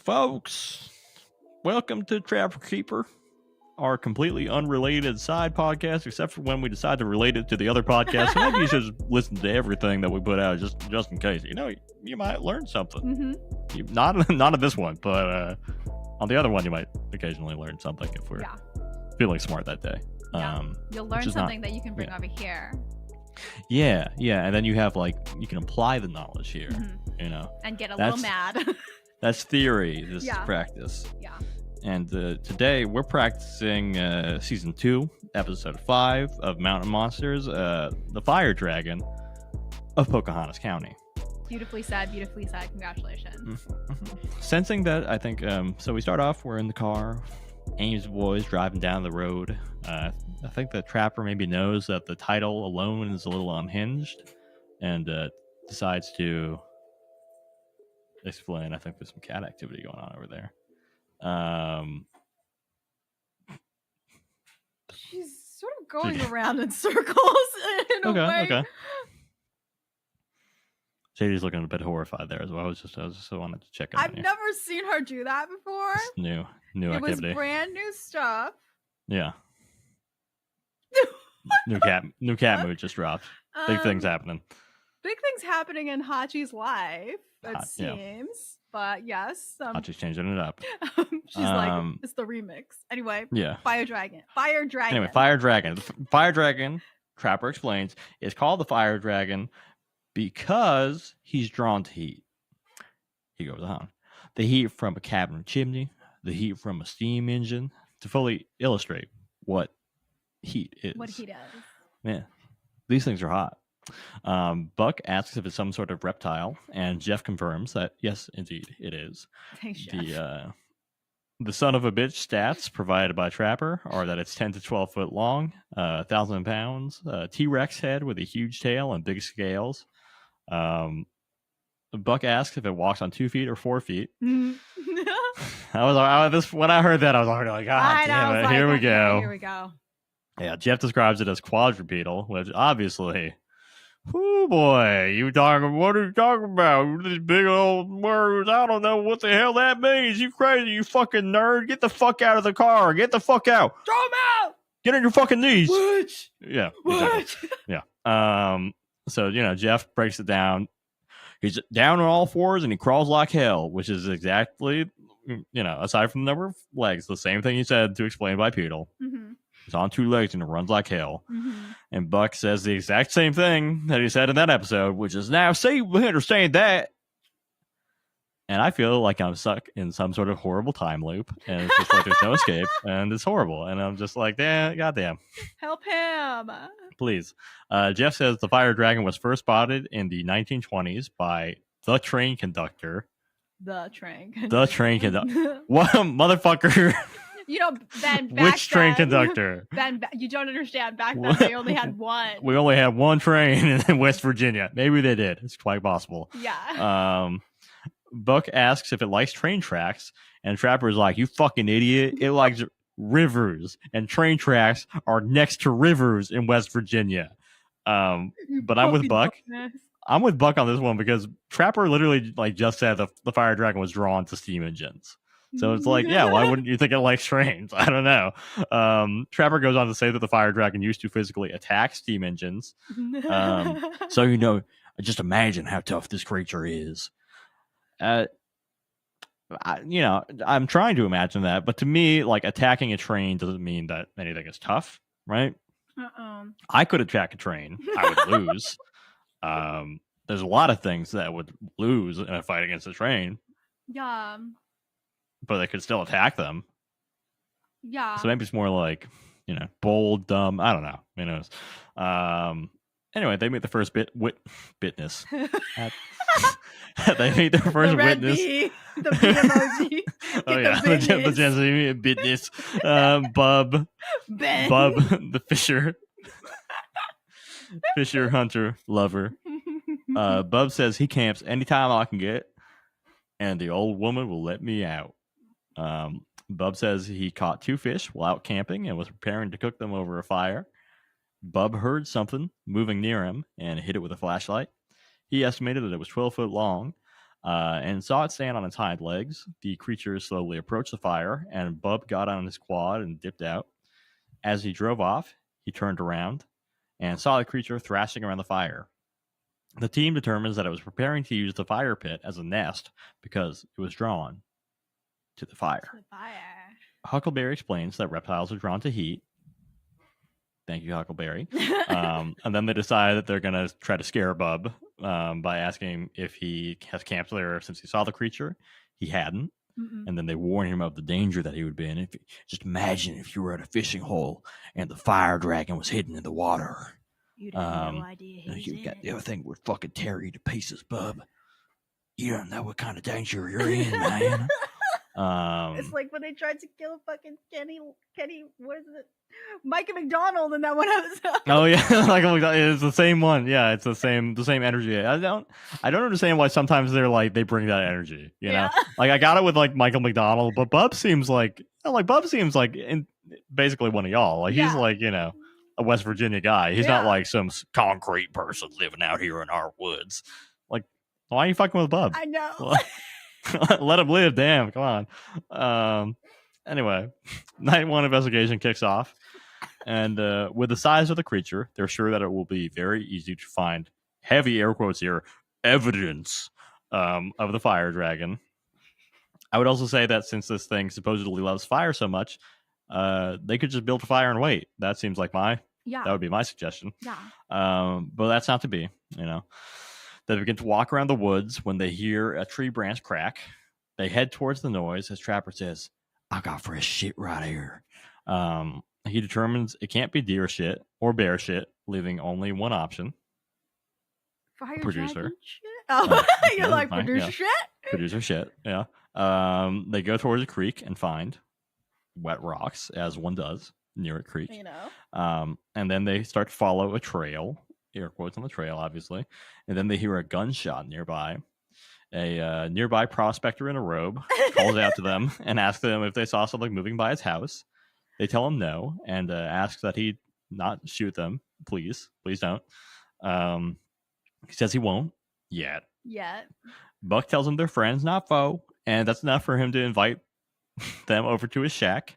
folks. Welcome to Trapper Keeper, our completely unrelated side podcast, except for when we decide to relate it to the other podcast. So maybe you should just listen to everything that we put out, just in case. You know, you might learn something. Mm-hmm. Not on this one, but on the other one, you might occasionally learn something if we're feeling smart that day. You'll learn something that you can bring over here. Yeah, and then you have you can apply the knowledge here, you know, and get a little mad. That's theory. This is practice. Yeah. And today we're practicing season 2, episode 5 of Mountain Monsters, the Fire Dragon of Pocahontas County. Beautifully said. Congratulations. Sensing that, I think, so we start off, we're in the car, Amy's boys driving down the road. I think the trapper maybe knows that the title alone is a little unhinged and decides to explain. I think there's some cat activity going on over there. She's sort of going around in circles in a way. Okay. Sadie's looking a bit horrified there as well. I just wanted to check in. I've never seen her do that before. It's new activity. It was brand new stuff. Yeah. new cat mood just dropped. Big things happening. Big things happening in Hachi's life, it seems. Yeah. But yes. Hachi's changing it up. She's like, it's the remix. Anyway. Yeah. Fire Dragon. Anyway, Fire Dragon. The Fire Dragon, Trapper explains, is called the Fire Dragon because he's drawn to heat. He goes on. The heat from a cabin chimney, the heat from a steam engine, to fully illustrate what heat is. What heat is. Yeah. These things are hot. Buck asks if it's some sort of reptile, and Jeff confirms that yes, indeed, it is. Thanks, Jeff. The son of a bitch stats provided by Trapper are that it's 10 to 12 foot long, 1,000 pounds, T-Rex head with a huge tail and big scales. Buck asks if it walks on 2 feet or 4 feet. When I heard that, I was already like, damn it, here we go. Here we go. Yeah, Jeff describes it as quadrupedal, which obviously, oh boy, what are you talking about? These big old words, I don't know what the hell that means. You crazy, you fucking nerd. Get the fuck out of the car. Get the fuck out. Throw him out. Get on your fucking knees. What? Yeah. What? Exactly. Yeah. So, Jeff breaks it down. He's down on all fours and he crawls like hell, which is exactly, aside from the number of legs, the same thing he said to explain bipedal. Mm-hmm. He's on 2 legs and it runs like hell. Mm-hmm. And Buck says the exact same thing that he said in that episode, which is, now, see, we understand that. And I feel like I'm stuck in some sort of horrible time loop. And it's just like there's no escape. And it's horrible. And I'm just like, goddamn. Help him. Please. Jeff says the Fire Dragon was first spotted in the 1920s by the train conductor. The train conductor. What motherfucker. Ben, which train conductor? Ben, you don't understand. Back then, they only had one. We only had one train in West Virginia. Maybe they did. It's quite possible. Yeah. Buck asks if it likes train tracks, and Trapper's like, you fucking idiot. It likes rivers, and train tracks are next to rivers in West Virginia. But I'm with Buck. I'm with Buck on this one because Trapper literally just said the Fire Dragon was drawn to steam engines. So it's like, why wouldn't you think it likes trains? I don't know. Trapper goes on to say that the Fire Dragon used to physically attack steam engines. So, just imagine how tough this creature is. I'm trying to imagine that. But to me, attacking a train doesn't mean that anything is tough, right? I could attack a train. I would lose. There's a lot of things that would lose in a fight against a train. Yeah. But they could still attack them. Yeah. So maybe it's more like, bold, dumb. I don't know. Who knows? Anyway, they meet the first witness. They meet their first witness. The B emoji. Oh yeah, the Gen Z witness. Bub. Ben. Bub, the fisher hunter lover. Bub says he camps anytime I can get, and the old woman will let me out. Bub says he caught 2 fish while out camping and was preparing to cook them over a fire. Bub heard something moving near him and hit it with a flashlight. He estimated that it was 12 foot long. and saw it stand on its hind legs. The creature slowly approached the fire, and Bub got on his quad and dipped out. As he drove off, he turned around and saw the creature thrashing around the fire. The team determines that it was preparing to use the fire pit as a nest because it was drawn to the fire. Huckleberry explains that reptiles are drawn to heat. Thank you, Huckleberry. And then they decide that they're going to try to scare Bub by asking him if he has camped there since he saw the creature. He hadn't. Mm-mm. And then they warn him of the danger that he would be in. Just imagine if you were at a fishing hole and the fire dragon was hidden in the water. You'd have no idea the other thing would fucking tear you to pieces, Bub. You don't know what kind of danger you're in, man. It's like when they tried to kill fucking Kenny, what is it? Micah McDonald in that one episode. Oh yeah, like it's the same one. Yeah, it's the same energy. I don't understand why sometimes they bring that energy. You know, like I got it with like Michael McDonald, but Bub seems like basically one of y'all. Like he's like a West Virginia guy. He's not like some concrete person living out here in our woods. Like, why are you fucking with Bub? I know. Let him live. Damn, come on. Anyway, night one investigation kicks off, and with the size of the creature, they're sure that it will be very easy to find heavy air quotes here evidence of the fire dragon. I would also say that since this thing supposedly loves fire so much, they could just build a fire and wait. That seems like that would be my suggestion. Yeah. But that's not to be. They begin to walk around the woods when they hear a tree branch crack. They head towards the noise as Trapper says, "I got fresh shit right here." He determines it can't be deer shit or bear shit, leaving only one option. Fire producer shit? Oh, you're like, producer shit? Producer shit, yeah. They go towards a creek and find wet rocks, as one does near a creek. And then they start to follow a trail, air quotes on the trail, obviously. And then they hear a gunshot nearby. A nearby prospector in a robe calls out to them and asks them if they saw something moving by his house. They tell him no and asks that he not shoot them. Please don't. He says he won't yet. Buck tells him they're friends, not foe, and that's enough for him to invite them over to his shack.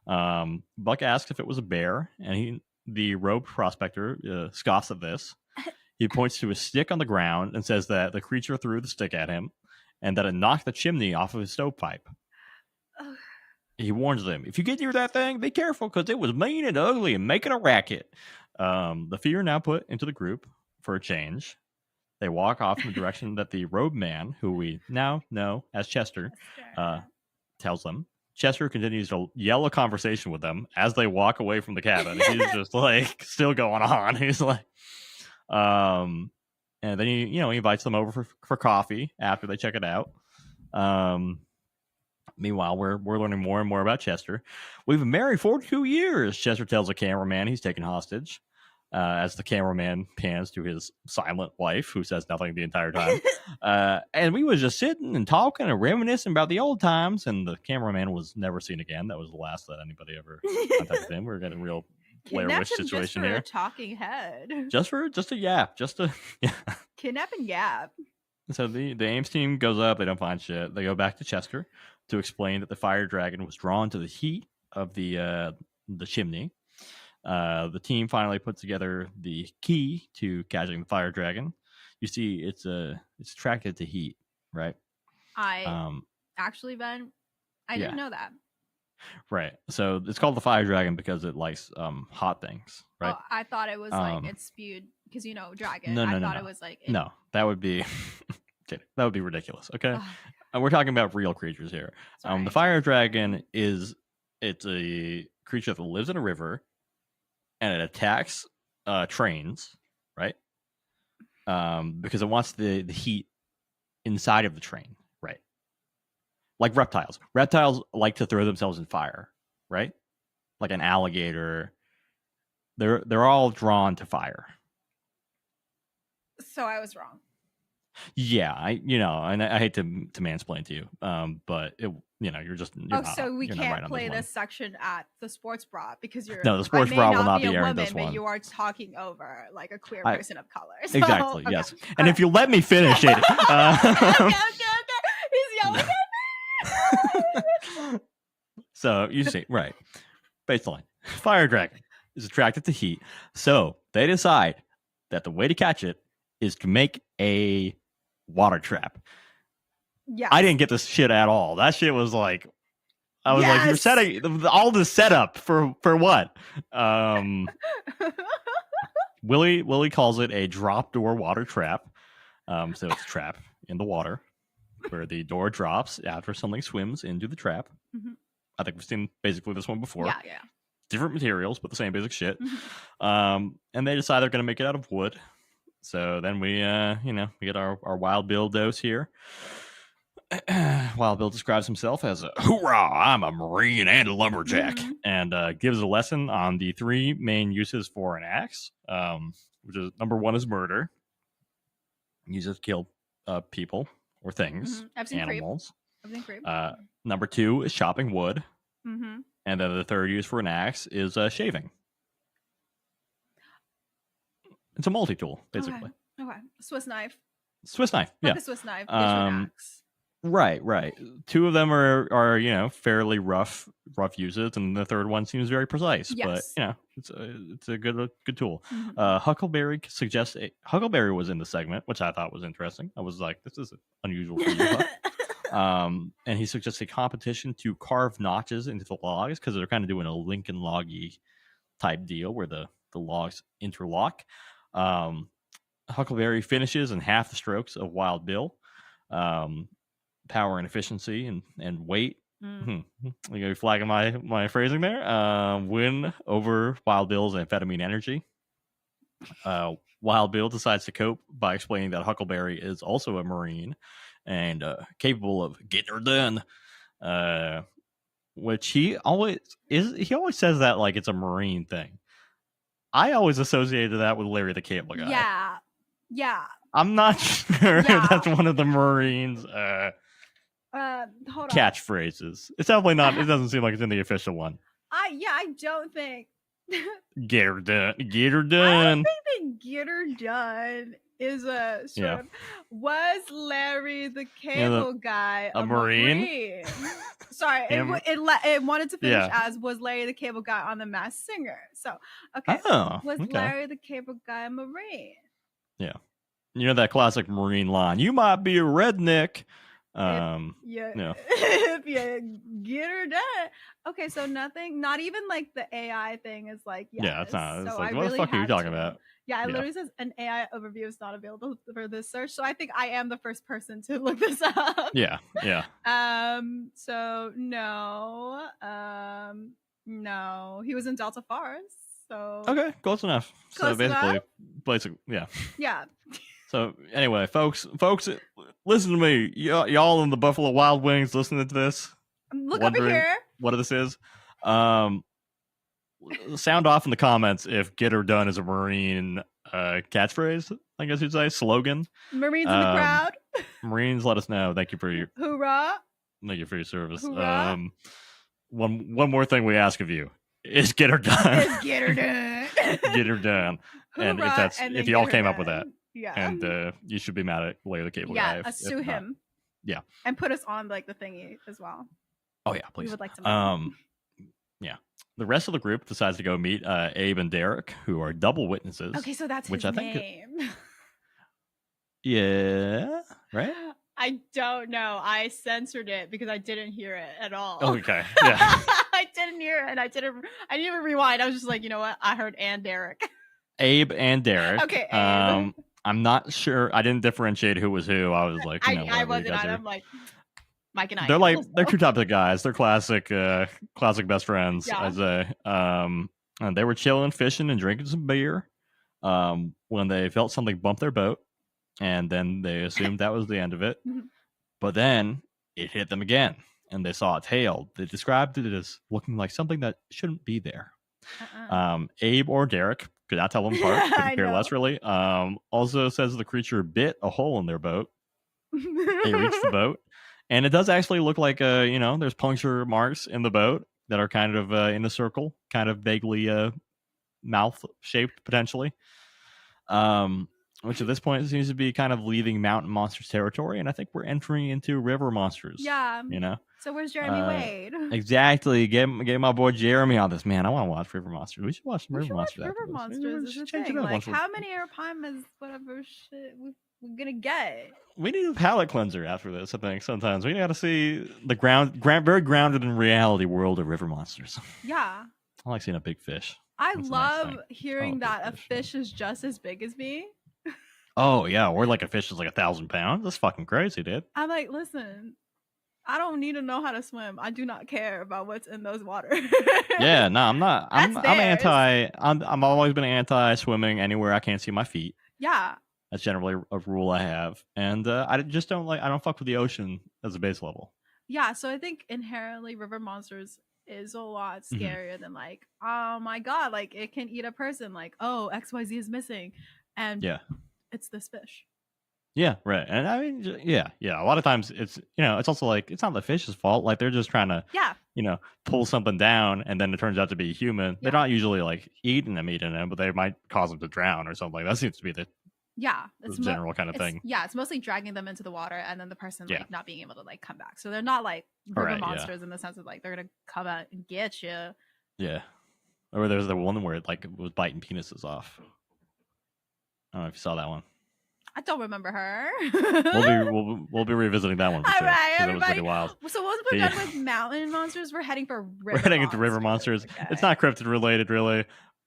Buck asks if it was a bear, and the robed prospector scoffs at this. He points to a stick on the ground and says that the creature threw the stick at him and that it knocked the chimney off of his stovepipe. He warns them, if you get near that thing, be careful because it was mean and ugly and making a racket. The fear now put into the group for a change. They walk off in the direction that the robed man, who we now know as Chester, tells them. Chester continues to yell a conversation with them as they walk away from the cabin. He's just like still going on. He's like, and then he invites them over for coffee after they check it out. Meanwhile, we're learning more and more about Chester. We've been married 42 years, Chester tells a cameraman he's taken hostage. As the cameraman pans to his silent wife, who says nothing the entire time. And we was just sitting and talking and reminiscing about the old times, and the cameraman was never seen again. That was the last that anybody ever contacted him. We're getting a real Blair Witch situation here. A talking head. Just a yap. Kidnap and yap. So the Ames team goes up. They don't find shit. They go back to Chester to explain that the fire dragon was drawn to the heat of the chimney. The team finally put together the key to catching the fire dragon. You see, it's attracted to heat, right? Actually, Ben, I didn't know that. Right. So it's called the fire dragon because it likes hot things, right? Oh, I thought it was like it spewed because dragon. No, I thought it was like no. That would be that would be ridiculous. Okay, we're talking about real creatures here. The fire dragon it's a creature that lives in a river. And it attacks trains, right? Because it wants the heat inside of the train, right? Like reptiles. Reptiles like to throw themselves in fire, right? Like an alligator. They're all drawn to fire. So I was wrong. Yeah, I hate to mansplain to you, but you're Oh, not, so we you're not right can't on play this one. this section at the sports bra because you're. No, the I sports may bra will not be be a airing woman, this but one. you are talking over like a queer I- person of color. So, Exactly. okay. Yes. And if you let me finish it, okay. He's yelling at me. So you see, right? Baseline: fire dragon is attracted to heat, so they decide that the way to catch it is to make a water trap. Yes. I didn't get this shit at all. That shit was like, I was like, you're setting all this setup for what? Willie calls it a drop door water trap. So it's a trap in the water where the door drops after something swims into the trap. Mm-hmm. I think we've seen basically this one before. Yeah. Different materials, but the same basic shit. Mm-hmm. And they decide they're going to make it out of wood. So then we get our Wild Bill dose here. Wild Bill describes himself as a hoorah, I'm a Marine and a lumberjack, and gives a lesson on the three main uses for an axe, which is number one is murder. Use it to kill people or things, animals. I've seen creep. Number two is chopping wood. Mm-hmm. And then the third use for an axe is shaving. It's a multi-tool, basically. Okay. Swiss knife. Yeah. A Swiss knife. Axe. Right. Two of them are fairly rough uses, and the third one seems very precise. Yes. But it's a good tool. Mm-hmm. Huckleberry suggests Huckleberry was in the segment, which I thought was interesting. I was like, this is unusual for you, Huck. And he suggests a competition to carve notches into the logs because they're kind of doing a Lincoln Loggy type deal where the logs interlock. Huckleberry finishes in half the strokes of Wild Bill. Power and efficiency and weight. You gonna be flagging my phrasing there. Win over Wild Bill's amphetamine energy. Wild Bill decides to cope by explaining that Huckleberry is also a Marine and capable of getting her done. Which he always says that like it's a Marine thing. I always associated that with Larry the Cable Guy. Yeah. I'm not sure if that's one of the Marines hold on. Catchphrases. It's definitely not. It doesn't seem like it's in the official one. I don't think. Get her done. I don't think that get her done is a sort of. Was Larry the Cable Guy a Marine? Sorry, it wanted to finish as was Larry the Cable Guy on The Masked Singer. So was Larry the Cable Guy a Marine? Yeah, that classic Marine line. You might be a redneck. If you get her done. Okay, so nothing, not even like the AI thing is like, yeah, it's not. It's so like, what the fuck are you talking about? Yeah, it literally says an AI overview is not available for this search. So I think I am the first person to look this up. Yeah. So no, he was in Delta Force. So okay, close enough. Basically, yeah. Yeah. So anyway, folks, listen to me. Y'all in the Buffalo Wild Wings listening to this. Look over here. What this is. Sound off in the comments if "get her done" is a Marine catchphrase. I guess you'd say slogan. Marines in the crowd. Marines, let us know. Thank you for your hoorah. Thank you for your service. Hoorah. One more thing we ask of you is get her done. Get her done. Get her done. And if y'all came up with that. Yeah. And you should be mad at Larry the Cable Guy. Yeah, sue him. Yeah. And put us on like the thingy as well. Oh yeah, please. We would like to know. Yeah. The rest of the group decides to go meet Abe and Derek, who are double witnesses. Okay, so that's his name. Yeah. Right? I don't know. I censored it because I didn't hear it at all. Okay. Yeah. I didn't hear it, and I didn't even rewind. I was just like, you know what? I heard and Derek. Abe and Derek. Okay, Abe. I'm not sure. I didn't differentiate who was who. I was like, I wasn't. I'm like, Mike and I. They're two types of guys. They're classic best friends. Yeah. I'd say. And they were chilling, fishing, and drinking some beer. When they felt something bump their boat, and then they assumed that was the end of it. But then it hit them again, and they saw a tail. They described it as looking like something that shouldn't be there. Abe or Derek Could not tell them apart. Couldn't care less, really. Also says the creature bit a hole in their boat. They reached the boat, and it does actually look like there's puncture marks in the boat that are kind of in a circle, kind of vaguely mouth shaped potentially. Which at this point seems to be kind of leaving mountain monsters territory, and I think we're entering into river monsters. Yeah, So where's Jeremy Wade? Exactly. Get my boy Jeremy on this, man. I want to watch river monsters. We should watch some river monsters. River monsters is a thing. Like, how many airpimas, whatever shit we're gonna get? We need a palate cleanser after this. I think sometimes we got to see the very grounded in reality world of river monsters. Yeah. I like seeing a big fish. I love hearing that a fish is just as big as me. Oh yeah, or like a fish is like 1,000 pounds. That's fucking crazy, dude. I'm like, listen, I don't need to know how to swim. I do not care about what's in those waters. Yeah, no, I'm not. I'm always been anti swimming anywhere I can't see my feet. Yeah. That's generally a rule I have, and I just don't like. I don't fuck with the ocean as a base level. Yeah, so I think inherently river monsters is a lot scarier than like, oh my god, like it can eat a person. Like, oh, XYZ is missing, and it's this fish. Yeah, right. And I mean, yeah. A lot of times it's it's also like it's not the fish's fault. Like they're just trying to pull something down, and then it turns out to be human. They're not usually like eating them, but they might cause them to drown or something. That seems to be the general kind of thing. Yeah, it's mostly dragging them into the water and then the person like not being able to like come back. So they're not like river monsters in the sense of like they're gonna come out and get you. Yeah. Or there's the one where it like was biting penises off. I don't know if you saw that one. I don't remember her. we'll be revisiting that one. For sure, right, everybody. That was pretty wild. So once we're done with mountain monsters, we're heading for river. We're heading into river monsters. Okay. It's not cryptid related, really,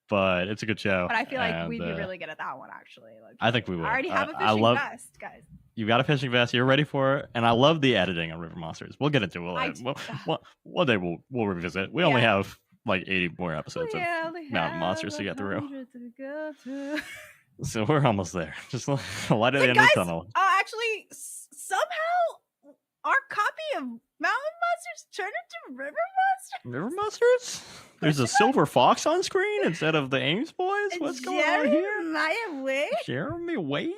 but it's a good show. But I feel like we'd be really good at that one, actually. Like, I think we would. I already have a fishing vest, guys. You've got a fishing vest. You're ready for it, and I love the editing on river monsters. We'll get into it. One day we'll revisit. We only have like 80 more episodes of mountain monsters to get through. So we're almost there. Just a light at the end of the tunnel. Actually, somehow our copy of Mountain Monsters turned into River Monsters. River Monsters? There's a silver fox on screen instead of the Ames boys. What's going on here? Jeremy Wade.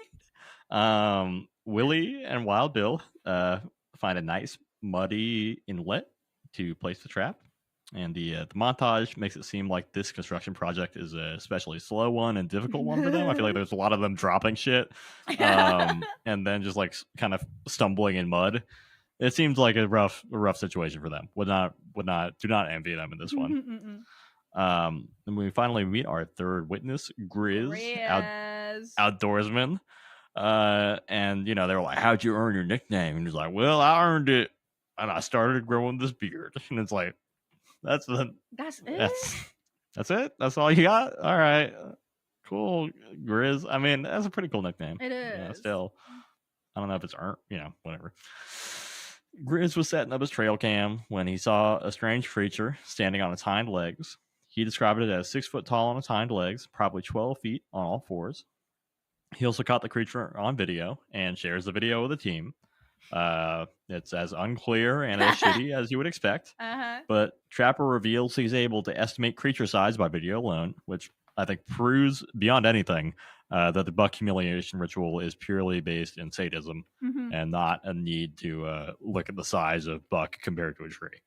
Willie and Wild Bill find a nice muddy inlet to place the trap. And the montage makes it seem like this construction project is a especially slow one and difficult one for them. I feel like there's a lot of them dropping shit, and then just like kind of stumbling in mud. It seems like a rough situation for them. Do not envy them in this one. And we finally meet our third witness, Grizz. Outdoorsman. And they're like, "How'd you earn your nickname?" And he's like, "Well, I earned it, and I started growing this beard." And it's like, That's it. That's it. That's all you got. All right, cool, Grizz. I mean, that's a pretty cool nickname. It is. Still, I don't know if it's earned. Whatever. Grizz was setting up his trail cam when he saw a strange creature standing on its hind legs. He described it as 6 foot tall on its hind legs, probably 12 feet on all fours. He also caught the creature on video and shares the video with the team. It's as unclear and as shitty as you would expect, but Trapper reveals he's able to estimate creature size by video alone, which I think proves beyond anything that the buck humiliation ritual is purely based in sadism and not a need to look at the size of buck compared to a tree.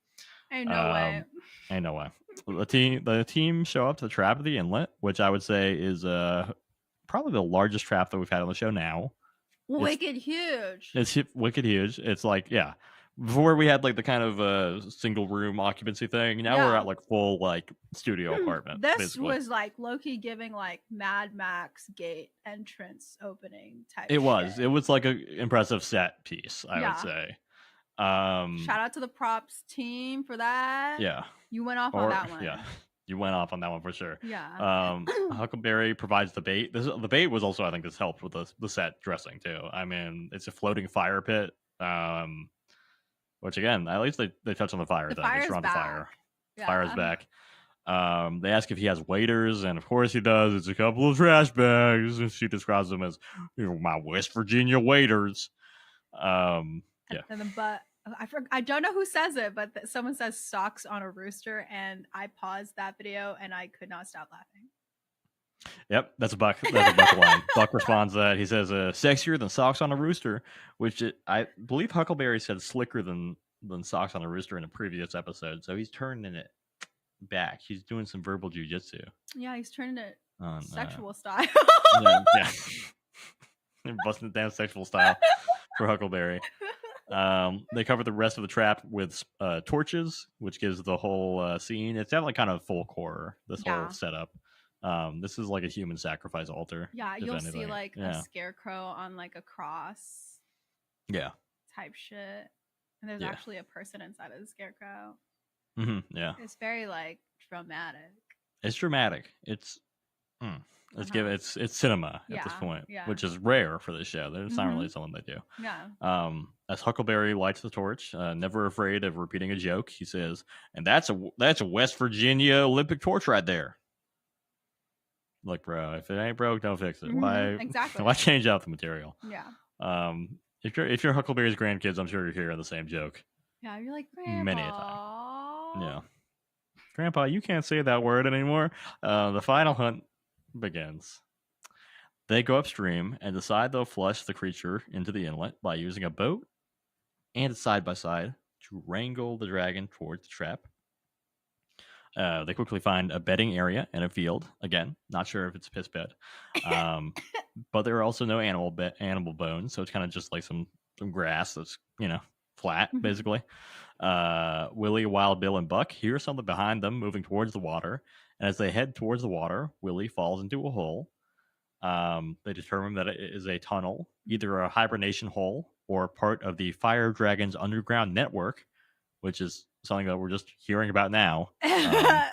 Ain't no way. The team show up to the trap of the inlet, which I would say is probably the largest trap that we've had on the show now. Wicked huge. It's wicked huge. It's like, before we had like the kind of single room occupancy thing. Now we're at like full like studio apartment. This basically was like low-key giving like Mad Max gate entrance opening type. It was like an impressive set piece, I would say. Shout out to the props team for that. Yeah. You went off on that one. Yeah. You went off on that one for sure. Yeah. Huckleberry provides the bait. The bait was also, I think, this helped with the set dressing too. I mean, it's a floating fire pit. Which again, at least they touch on the fire. The fire's back. Fire. Yeah. Fire's back. They ask if he has waiters, and of course he does. It's a couple of trash bags, and she describes them as my West Virginia waiters. And then, but I don't know who says it, but someone says socks on a rooster, and I paused that video and I could not stop laughing. Yep, that's a Buck. That's a Buck line. Buck responds to that. He says, "Sexier than socks on a rooster," which I believe Huckleberry said slicker than socks on a rooster in a previous episode. So he's turning it back. He's doing some verbal jujitsu. Yeah, he's turning it sexual style. Yeah. Busting it down sexual style for Huckleberry. They cover the rest of the trap with torches, which gives the whole scene. It's definitely kind of folk horror, this whole setup. This is like a human sacrifice altar. Yeah, you'll see like a scarecrow on like a cross. Yeah. Type shit. And there's actually a person inside of the scarecrow. Mm-hmm, yeah. It's very like dramatic. It's dramatic. It's cinema at this point, which is rare for this show. It's not really something they do. Yeah. As Huckleberry lights the torch, never afraid of repeating a joke, he says, "And that's a West Virginia Olympic torch right there." Look, bro, if it ain't broke, don't fix it. Why change out the material? Yeah. If you're Huckleberry's grandkids, I'm sure you're hearing the same joke. Yeah, you're like, Grandpa. Many a time. Yeah. Grandpa, you can't say that word anymore. The final hunt begins. They go upstream and decide they'll flush the creature into the inlet by using a boat and a side-by-side to wrangle the dragon towards the trap. They quickly find a bedding area in a field. Again, not sure if it's a piss bed. But there are also no animal bones, so it's kind of just like some grass that's, flat, basically. Willie, Wild Bill, and Buck hear something behind them moving towards the water. And as they head towards the water, Willie falls into a hole. They determine that it is a tunnel, either a hibernation hole or part of the fire dragon's underground network, which is something that we're just hearing about now. At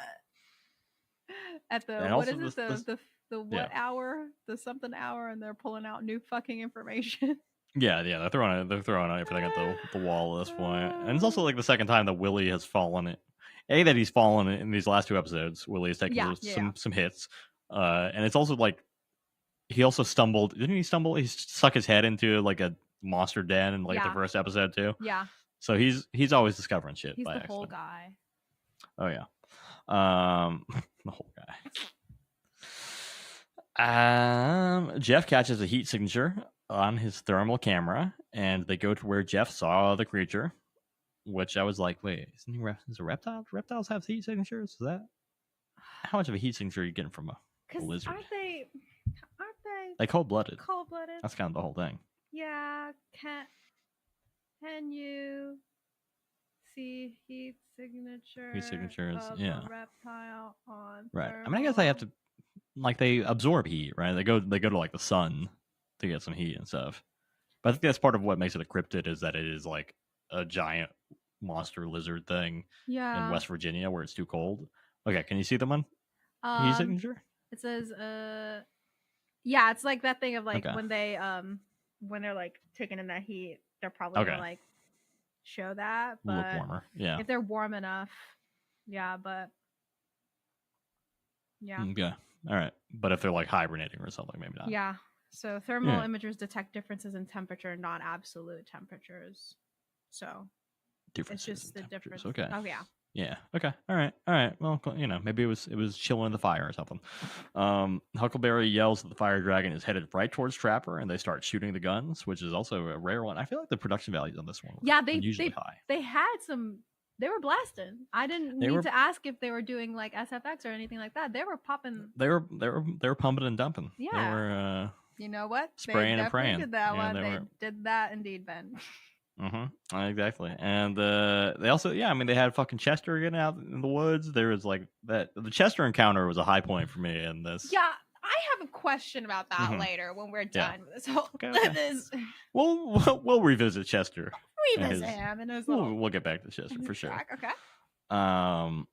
the what is it? The what hour? The something hour, and they're pulling out new fucking information. Yeah, they're throwing everything at the wall at this point. And it's also like the second time that Willie has fallen. That he's fallen in these last two episodes. Willie has taken some hits. And it's also like he also stumbled. Didn't he stumble? He stuck his head into like a monster den in like the first episode too. Yeah. So he's always discovering shit. He's by the accident. whole guy. Oh yeah. The whole guy. Jeff catches a heat signature on his thermal camera, and they go to where Jeff saw the creature, which I was like, wait, is it reptiles? Reptiles have heat signatures? Is that how much of a heat signature are you getting from a lizard? Aren't they like cold-blooded? Cold-blooded. That's kind of the whole thing. Yeah. Can you see heat signatures? Heat signatures, of yeah. A reptile on right. thermal. I mean, I guess they have to, like, they absorb heat, right? They go to like the sun to get some heat and stuff. But I think that's part of what makes it a cryptid is that it is like a giant monster lizard thing in West Virginia where it's too cold. Okay, can you see the one? Heat signature? It says yeah, it's like that thing of like when they when they're like taking in that heat, they're probably gonna like show that, but look warmer. Yeah. If they're warm enough. Yeah, but yeah. Okay. All right. But if they're like hibernating or something, maybe not. Yeah. So thermal imagers detect differences in temperature, not absolute temperatures. So differences. It's just the difference. Okay. Oh yeah. Yeah. Okay. All right. Well, maybe it was chilling in the fire or something. Huckleberry yells that the fire dragon is headed right towards Trapper, and they start shooting the guns, which is also a rare one. I feel like the production values on this one were unusually high. They had some. They were blasting. I didn't need to ask if they were doing like SFX or anything like that. They were popping. They were pumping and dumping. Yeah. They were. You know what? Spraying and praying. Did that one. They did that indeed, Ben. Exactly. And they also they had fucking Chester getting out in the woods. There was like that the Chester encounter was a high point for me in this. Yeah, I have a question about that later when we're done with this whole this. We'll revisit Chester. Revisit him and his little we'll get back to Chester for sure. Okay. The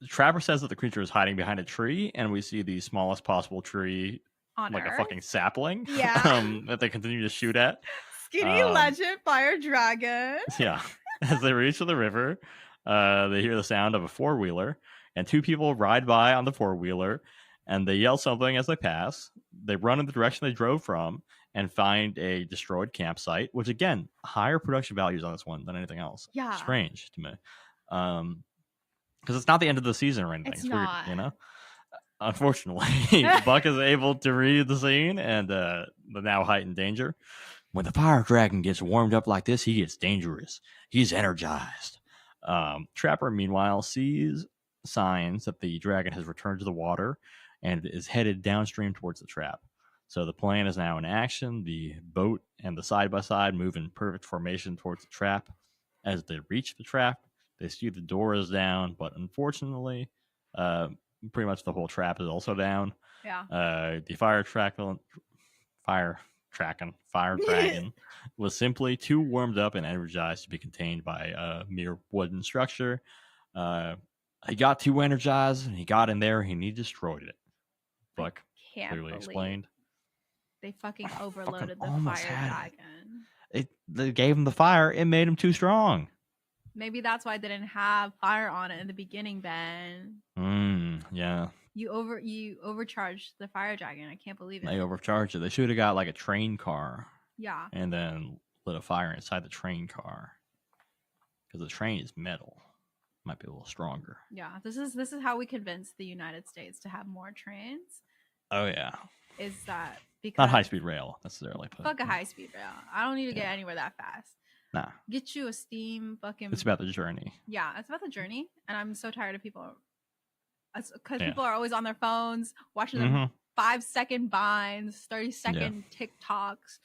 Trapper says that the creature is hiding behind a tree, and we see the smallest possible tree on like Earth? A fucking sapling. Yeah. That they continue to shoot at. Skinny legend fire dragon. Yeah. As they reach the river, they hear the sound of a four-wheeler, and two people ride by on the four-wheeler, and they yell something as they pass. They run in the direction they drove from and find a destroyed campsite, which again, higher production values on this one than anything else. Yeah. Strange to me. Because it's not the end of the season or anything. It's weird, not. Unfortunately, Buck is able to read the scene and the now heightened danger. When the fire dragon gets warmed up like this, he gets dangerous. He's energized. Trapper, meanwhile, sees signs that the dragon has returned to the water and is headed downstream towards the trap. So the plan is now in action. The boat and the side-by-side move in perfect formation towards the trap. As they reach the trap, they see the door is down, but unfortunately, pretty much the whole trap is also down. Yeah. The fire dragon was simply too warmed up and energized to be contained by a mere wooden structure. He got too energized and he got in there and he destroyed it. Buck clearly explained. They fucking overloaded the fire dragon. They gave him the fire. It made him too strong. Maybe that's why I didn't have fire on it in the beginning, Ben. Yeah. You overcharged the fire dragon. I can't believe it. They overcharged it. They should have got like a train car. Yeah. And then lit a fire inside the train car. Because the train is metal. Might be a little stronger. Yeah. This is how we convince the United States to have more trains. Oh yeah. Is that because not high speed rail necessarily. Fuck a high speed rail. I don't need to get anywhere that fast. Nah. Get you a steam fucking. It's about the journey. Yeah, it's about the journey, and I'm so tired of people. Because people are always on their phones watching them 5-second vines, 30-second TikToks,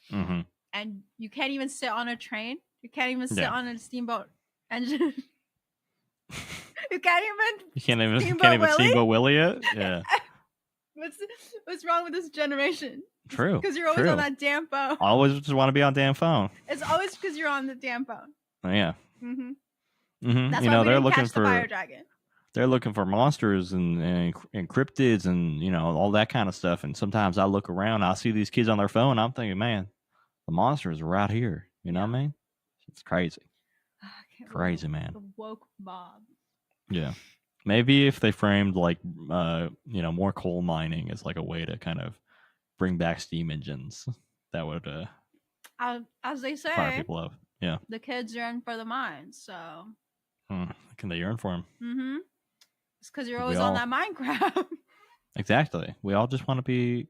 and you can't even sit on a train. You can't even sit on a steamboat engine. You can't even Steamboat Willie it. Yeah. What's wrong with this generation? True. Because you're always on that damn phone. Always just want to be on damn phone. It's always because you're on the damn phone. Oh, yeah. That's why they're looking for the fire dragon. They're looking for monsters and cryptids and all that kind of stuff. And sometimes I look around, I see these kids on their phone. I'm thinking, man, the monsters are right here. You know what I mean? It's crazy. Crazy, man. The woke mob. Yeah. Maybe if they framed like more coal mining as like a way to kind of bring back steam engines, that would as they say, fire people up. Yeah. The kids yearn for the mines, so can they yearn for them? It's because you're always on that Minecraft. Exactly. We all just want to be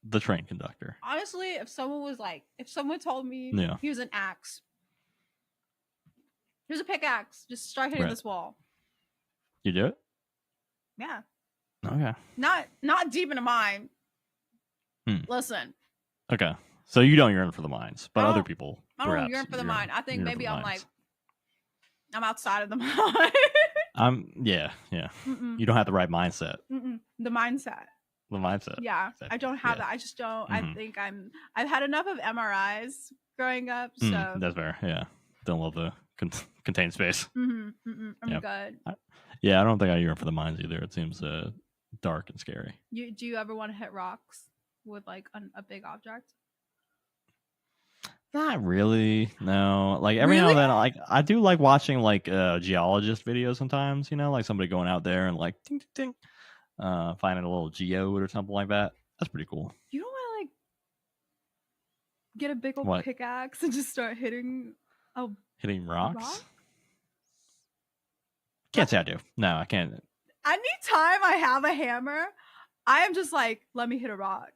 the train conductor. Honestly, if someone told me here's an axe, here's a pickaxe, just start hitting this wall. You do it? Yeah. Okay. Not deep in a mine. Listen. Okay. So you don't yearn for the mines, but other people. I don't yearn for the mine. I think maybe I'm outside of the mine. Yeah. You don't have the right mindset. The mindset. Yeah. Exactly. I don't have that. I just don't. I think I've had enough of MRIs growing up. So that's fair. Yeah. Don't love the contained space. I'm good. I don't think I yearn for the mines either. It seems dark and scary. Do you ever want to hit rocks with like a big object? Not really. No. Like every now and then, I do like watching like geologist videos sometimes. Like somebody going out there and like ding ding ding, finding a little geode or something like that. That's pretty cool. You don't want to like get a big old pickaxe and just start hitting rocks? Can't say I do. No, I can't. Anytime I have a hammer, I am just like, let me hit a rock.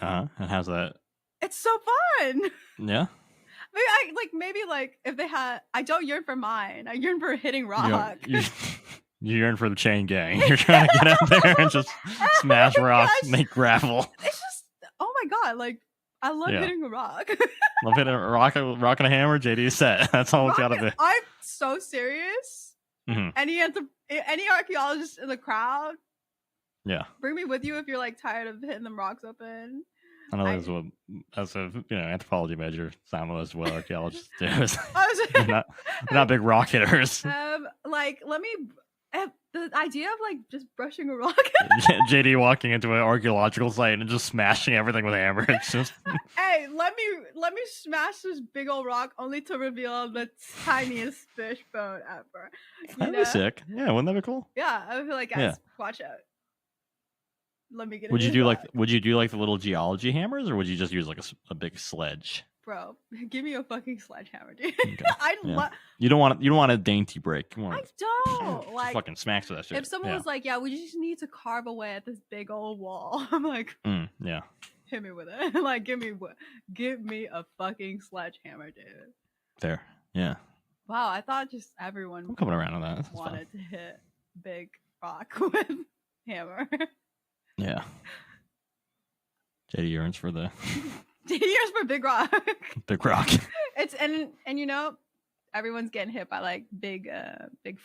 And how's that? It's so fun. Yeah. Maybe if they had, I don't yearn for mine. I yearn for hitting rock. You yearn for the chain gang. You're trying to get out there and just smash rocks, make gravel. It's just, oh my god! Like I love hitting a rock. Love hitting a rock and a hammer. JD set. That's all it's gotta be. I'm so serious. Any archaeologist in the crowd? Yeah. Bring me with you if you're like tired of hitting them rocks open. I know as a anthropology major, some of us archaeologists do. They're not big rock hitters. Let me. The idea of like just brushing a rock. JD walking into an archaeological site and just smashing everything with a hammer. It's just. Hey, let me smash this big old rock only to reveal the tiniest fish bone ever. That'd be sick. Yeah, wouldn't that be cool? Yeah, I feel like guys, watch out. Let me get. Would you do like the little geology hammers, or would you just use like a big sledge? Bro, give me a fucking sledgehammer, dude. Okay. You don't want a dainty break. I don't like fucking smacks with that shit. If someone was like, "Yeah, we just need to carve away at this big old wall," I'm like, yeah, hit me with it. Like, give me a fucking sledgehammer, dude. There, yeah. Wow, I thought just everyone I'm coming around on that. That's wanted to hit big rock with hammer. Yeah. JD yearns for the. JD yearns for big rock. Big rock. It's and everyone's getting hit by like big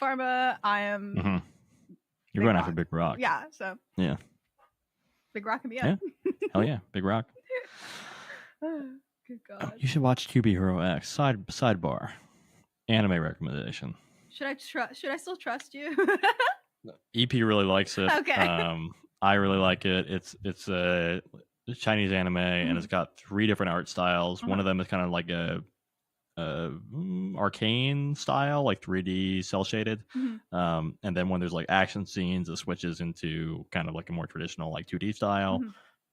pharma. I am. Mm-hmm. You're going after big rock. Yeah. So. Yeah. Big rock can be yeah. Hell yeah, big rock. Good God. You should watch QB Hero X. Sidebar. Anime recommendation. Should I still trust you? EP really likes it. Okay. I really like it. It's a Chinese anime, and it's got 3 different art styles. One of them is kind of like a arcane style, like 3D cell shaded. And then when there's like action scenes, it switches into kind of like a more traditional like 2D style.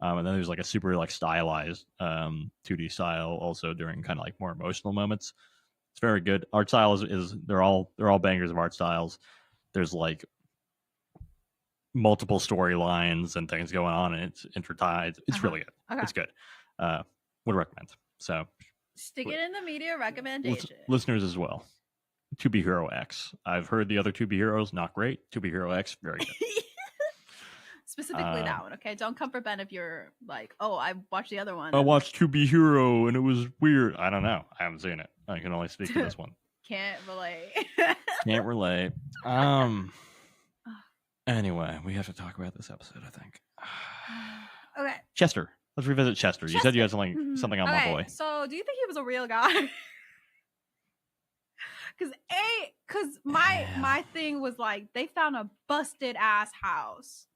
And then there's like a super like stylized 2D style also during kind of like more emotional moments. It's very good. Art style is they're all bangers of art styles. There's like multiple storylines and things going on, and it's intertied. It's really good. Okay. It's good. Would recommend. So stick it in the media recommendation. Listeners as well. 2B Hero X. I've heard the other 2B Heroes, not great. 2B Hero X, very good. Specifically that one, okay? Don't come for Ben if you're like, oh, I watched the other one. I watched 2B Hero and it was weird. I don't know. I haven't seen it. I can only speak to this one. Can't relate. Can't relate. Anyway, we have to talk about this episode, I think. Okay. Chester. Let's revisit Chester. You said you had something on my boy. So, do you think he was a real guy? Because my thing was like, they found a busted ass house.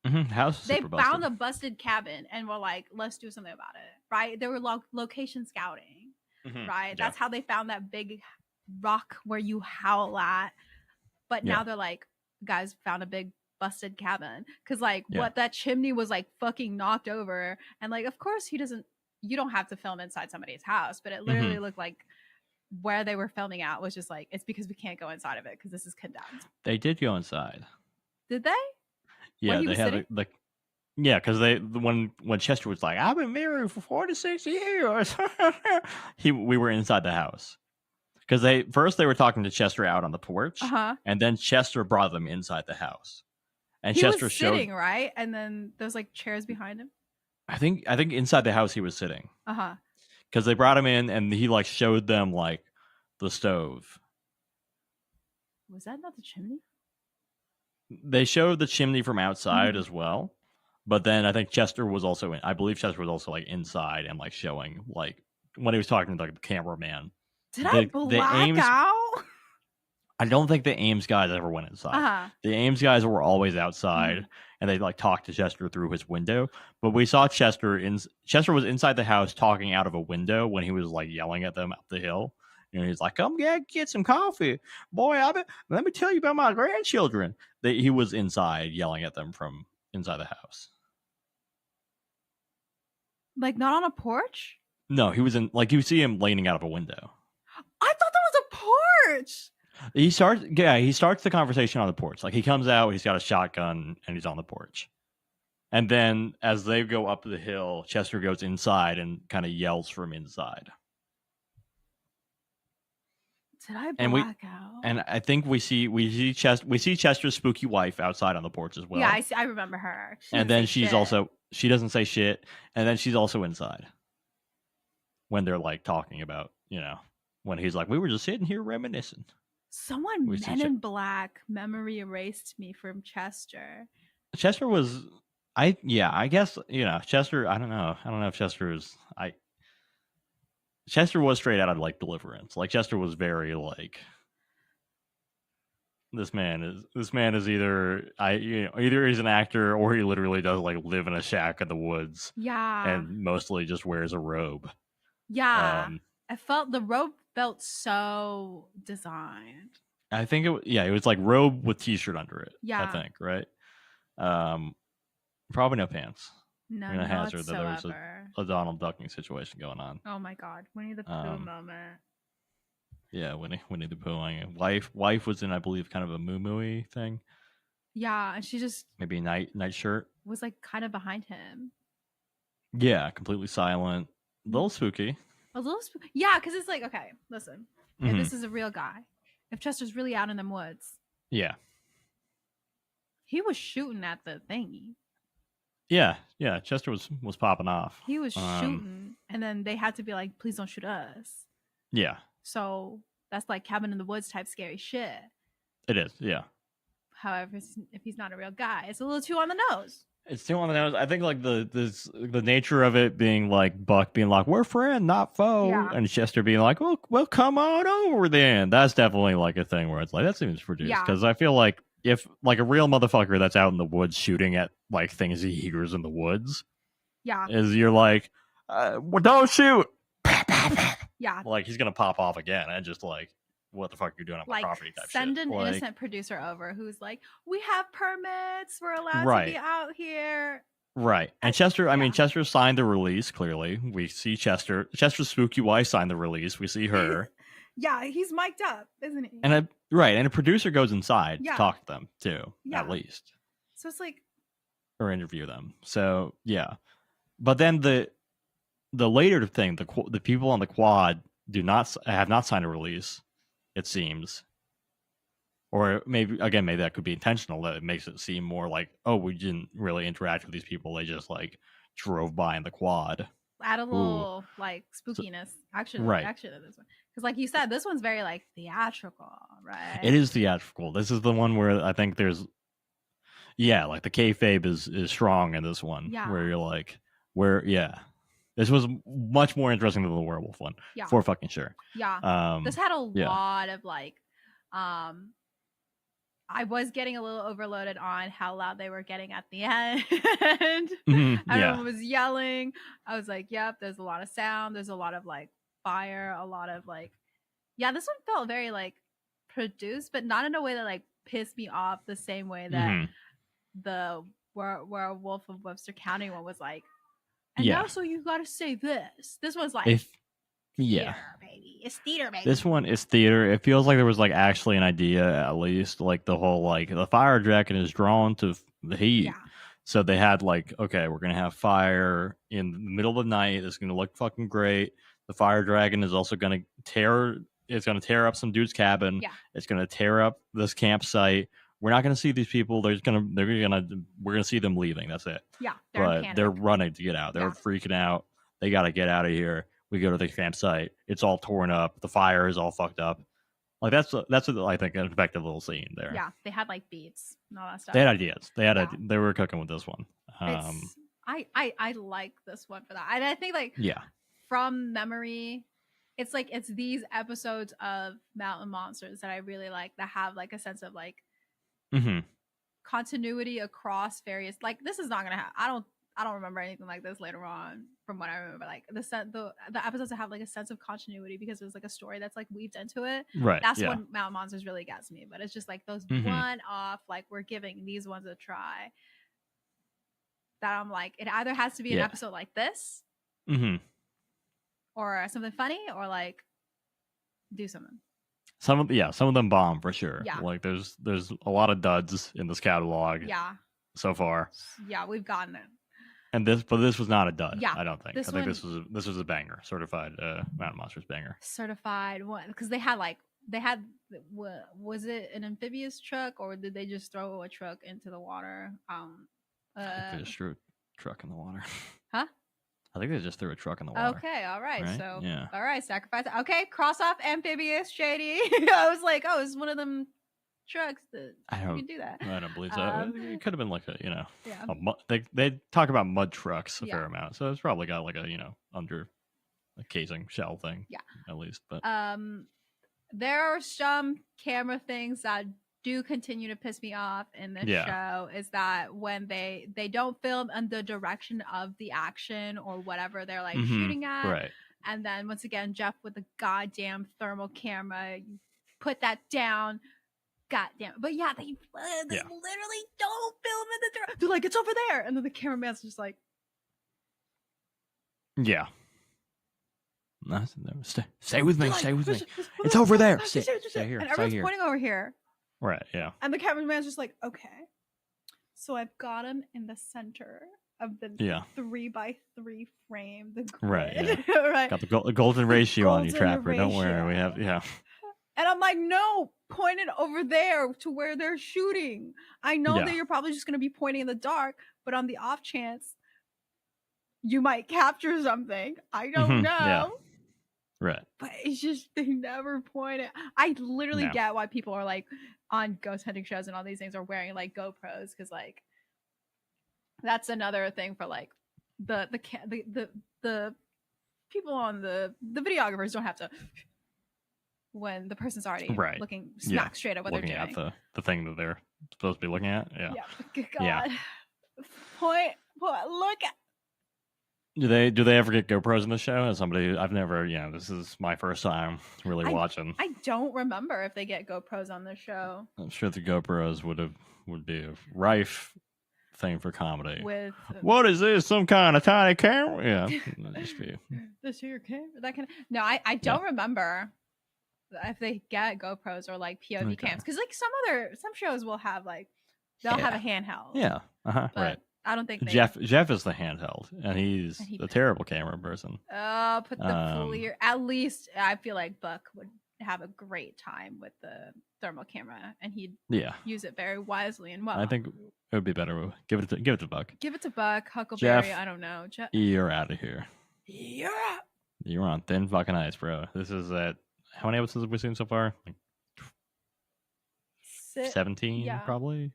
House. They found a busted cabin and were like, let's do something about it. Right? They were location scouting. Right? Yeah. That's how they found that big rock where you howl at. But now they're like, guys found a big busted cabin. Because like what that chimney was like fucking knocked over. And like, of course you don't have to film inside somebody's house, but it literally looked like where they were filming at was just like, it's because we can't go inside of it because this is condemned. They did go inside. Did they? Yeah, they had yeah, because when Chester was like, I've been married for 46 years. We were inside the house. Because they were talking to Chester out on the porch, and then Chester brought them inside the house. And Chester was sitting, right? And then there's like chairs behind him. I think inside the house he was sitting. Because they brought him in and he like showed them like the stove. Was that not the chimney? They showed the chimney from outside as well. But then I think Chester was also I believe Chester was also like inside and like showing like when he was talking to like the cameraman. Did I black out? I don't think the Ames guys ever went inside. The Ames guys were always outside, and they like talked to Chester through his window. But we saw Chester was inside the house talking out of a window when he was like yelling at them up the hill. And he's like, "Come get some coffee, boy. Let me tell you about my grandchildren." He was inside yelling at them from inside the house. Like not on a porch? No, he was in like you see him leaning out of a window. I thought that was a porch. He starts the conversation on the porch. Like he comes out, he's got a shotgun, and he's on the porch. And then as they go up the hill, Chester goes inside and kind of yells from inside. Did I black out? And I think we see Chester's spooky wife outside on the porch as well. Yeah, I remember her. And then she doesn't say shit. And then she's also inside when they're like talking about, when he's like, we were just sitting here reminiscing. Someone Men in Black memory erased me from Chester. Chester was, I guess, Chester, I don't know if Chester was straight out of like Deliverance. Like Chester was very like, this man is either he's an actor or he literally does like live in a shack in the woods. Yeah. And mostly just wears a robe. Yeah. The robe felt so designed. I think it was like robe with t-shirt under it. Yeah. I think, right? Probably no pants. No, I'm gonna hazard that there was a Donald ducking situation going on. Oh my God. Winnie the Pooh moment. Yeah, Winnie the Pooh. Wife was in, I believe, kind of a moo thing. Yeah, and she just maybe a night shirt. Was like kind of behind him. Yeah, completely silent. A little spooky. Yeah, because it's like, okay, listen. If this is a real guy, if Chester's really out in them woods. Yeah. He was shooting at the thingy. Yeah. Chester was popping off. He was shooting, and then they had to be like, please don't shoot us. Yeah. So that's like cabin in the woods type scary shit. It is, yeah. However, if he's not a real guy, it's a little too on the nose. It's too on the nose. I think like the nature of it being like Buck being like, we're friend, not foe, and Chester being like, well, come on over then. That's definitely like a thing where it's like that seems produced because I feel like if like a real motherfucker that's out in the woods shooting at like things he hears in the woods, is you're like, well, don't shoot. Yeah, like he's gonna pop off again and just like, what the fuck are you doing on my property type send shit. an innocent producer over who's like, we have permits, we're allowed to be out here. Right. And Chester, I mean, Chester signed the release, clearly. We see Chester's spooky wife signed the release. We see her. Yeah, he's mic'd up, isn't he? And a producer goes inside to talk to them too, at least. So it's like, or interview them. So yeah. But then the later thing, the people on the quad have not signed a release. It seems, or maybe that could be intentional. That it makes it seem more like, oh, we didn't really interact with these people. They just like drove by in the quad. Add a little like spookiness, action to this one, because like you said, this one's very like theatrical, right? It is theatrical. This is the one where I think there's, like the kayfabe is strong in this one. Yeah. Where you're like, this was much more interesting than the werewolf one, for fucking sure. Yeah. This had a lot of like, I was getting a little overloaded on how loud they were getting at the end. Everyone was yelling. I was like, yep, there's a lot of sound. There's a lot of like fire, a lot of like, this one felt very like produced, but not in a way that like pissed me off the same way that the Werewolf of Webster County one was like, and now so you gotta say this. This one's like, theater, baby. It's theater, baby. This one is theater. It feels like there was like actually an idea, at least, like the whole like the fire dragon is drawn to the heat. Yeah. So they had like, okay, we're gonna have fire in the middle of the night. It's gonna look fucking great. The fire dragon is also gonna tear up some dude's cabin. Yeah. It's gonna tear up this campsite. We're not gonna see these people. We're gonna see them leaving. That's it. Yeah. They're running to get out. They're freaking out. They gotta get out of here. We go to the campsite. It's all torn up. The fire is all fucked up. Like that's what I think an effective little scene there. Yeah, they had like beats and all that stuff. They had ideas. They were cooking with this one. I like this one for that. And I think like from memory, it's these episodes of Mountain Monsters that I really like, that have like a sense of like continuity across various, like this is not gonna happen. I don't remember anything like this later on from what I remember. Like the episodes that have like a sense of continuity because there's like a story that's like weaved into it. Right. That's when Mountain Monsters really gets me. But it's just like those one-off, like we're giving these ones a try. That I'm like, it either has to be an episode like this, or something funny, or like do something. Some of them bomb for sure. Yeah. Like there's a lot of duds in this catalog. Yeah. So far. Yeah, we've gotten it. And this was not a dud. Yeah, I don't think. I think this was a banger, certified Mountain Monsters banger. Certified one, because was it an amphibious truck, or did they just throw a truck into the water? I think they just threw a truck in the water. Huh? I think they just threw a truck in the water. Okay, all right. So all right, sacrifice. Okay, cross off amphibious, shady. I was like, oh, it's one of them trucks that you can do that. I don't believe so. It could have been like they talk about mud trucks a fair amount, so it's probably got like a under a casing shell thing, at least. But there are some camera things that do continue to piss me off in this show, is that when they don't film in the direction of the action or whatever they're like shooting at, right? And then once again, Jeff with the goddamn thermal camera, you put that down. God damn it. But they literally don't film in the they're like, it's over there, and then the cameraman's just like, No, stay with me. Stay with me. It's over there. Stay here. And everyone's pointing over here. Right. Yeah. And the cameraman's just like, okay. So I've got him in the center of the 3x3 frame. The grid. Right. Yeah. Right. Got the golden ratio on you, Trapper. Don't worry. We have And I'm like, no, point it over there to where they're shooting. I know that you're probably just going to be pointing in the dark, but on the off chance you might capture something. I don't know. Yeah. Right. But it's just, they never point it. I literally get why people are like on ghost hunting shows and all these things are wearing like GoPros, because like that's another thing for like the people on the videographers don't have to, when the person's already looking smack straight at what they're doing. Looking at the thing that they're supposed to be looking at. Yeah. God. Point. Look at. Do they ever get GoPros in the show? As somebody, I've never. Yeah, this is my first time really watching. I don't remember if they get GoPros on the show. I'm sure the GoPros would be a rife thing for comedy. With what is this? Some kind of tiny camera? Yeah, just be. This your camera? That kind of. No, I don't remember if they get GoPros or like POV cams, because like some shows will have like they'll have a handheld. Yeah. Right. I don't think Jeff is the handheld, and he's a terrible camera person. Put the clear. At least I feel like Buck would have a great time with the thermal camera, and he'd use it very wisely and well. I think it would be better. Give it to Buck. Give it to Buck. Huckleberry. Jeff, I don't know. You're out of here. Yeah. You're on thin fucking ice, bro. This is how many episodes have we seen so far? Like 17, probably.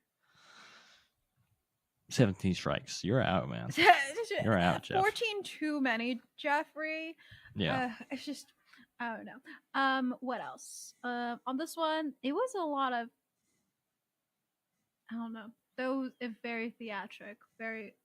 17 strikes. You're out, man. You're out, Jeff. 14 too many, Jeffrey. Yeah. It's just, I don't know. What else? On this one, it was a lot of, I don't know. Those very theatric.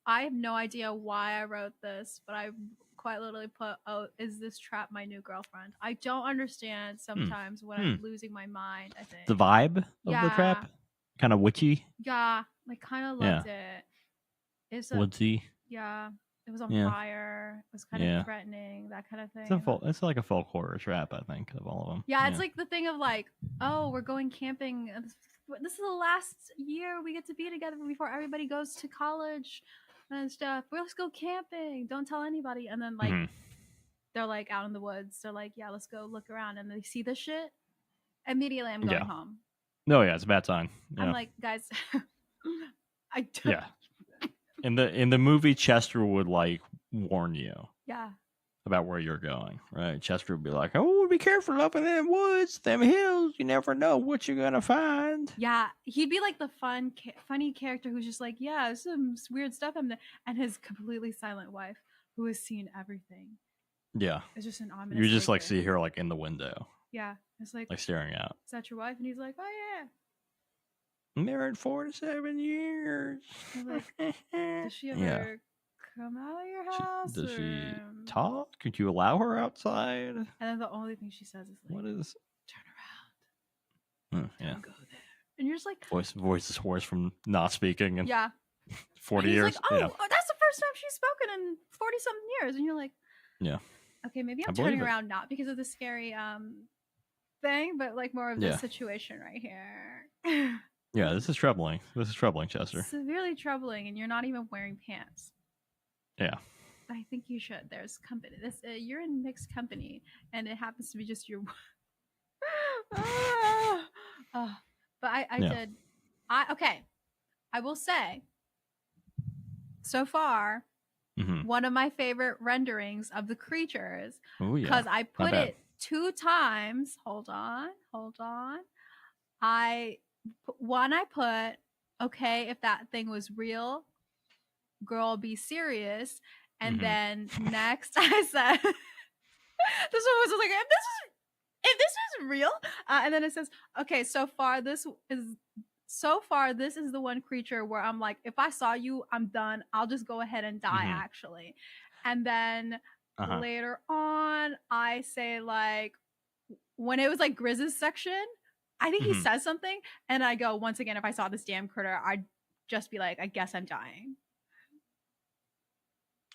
I have no idea why I wrote this, but I quite literally put, "Oh, is this trap my new girlfriend?" I don't understand sometimes when I'm losing my mind. I think the vibe of the trap, kind of witchy. Yeah, like kind of loved it. It's woodsy. Yeah, it was on fire. It was kind of threatening, that kind of thing. It's like a folk horror trap, I think, of all of them. Yeah, it's like the thing of like, oh, we're going camping. This is the last year we get to be together before everybody goes to college and stuff. Let's go camping. Don't tell anybody. And then like they're like out in the woods. They're like, yeah, let's go look around. And they see the shit. Immediately, I'm going home. No, yeah, it's a bad sign. I'm like, guys, I don't. Yeah. In the movie, Chester would like warn you. Yeah. About where you're going, right? Chester would be like, "Oh, be careful up in them woods, them hills. You never know what you're gonna find." Yeah, he'd be like the funny character who's just like, "Yeah, some weird stuff." And his completely silent wife, who has seen everything. Yeah, it's just an ominous. You just like see her like in the window. Yeah, it's like staring out. Is that your wife? And he's like, "Oh yeah, married 47 years." Like, does she ever come out of your house? Does she talk? Could you allow her outside? And then the only thing she says is like, "What is? Turn around. Don't go there." And you're just like, voice is hoarse from not speaking in 40 and years. Like, oh, that's the first time she's spoken in 40-something years. And you're like, yeah, okay, maybe I'm turning around not because of the scary thing, but like more of this situation right here. Yeah, this is troubling. This is troubling, Chester. Severely troubling, and you're not even wearing pants. Yeah. I think you should. There's company. You're in mixed company, and it happens to be just your. But I did. I will say. So far, one of my favorite renderings of the creatures. Oh yeah. Because I put it 2 times. Hold on. I put, okay, if that thing was real, girl, be serious. And then next I said, this one was like, if this is real. And then it says, okay, so far this is the one creature where I'm like, if I saw you, I'm done. I'll just go ahead and die, actually. And then later on, I say like, when it was like Grizz's section, I think he says something, and I go, once again, if I saw this damn critter, I'd just be like, I guess I'm dying.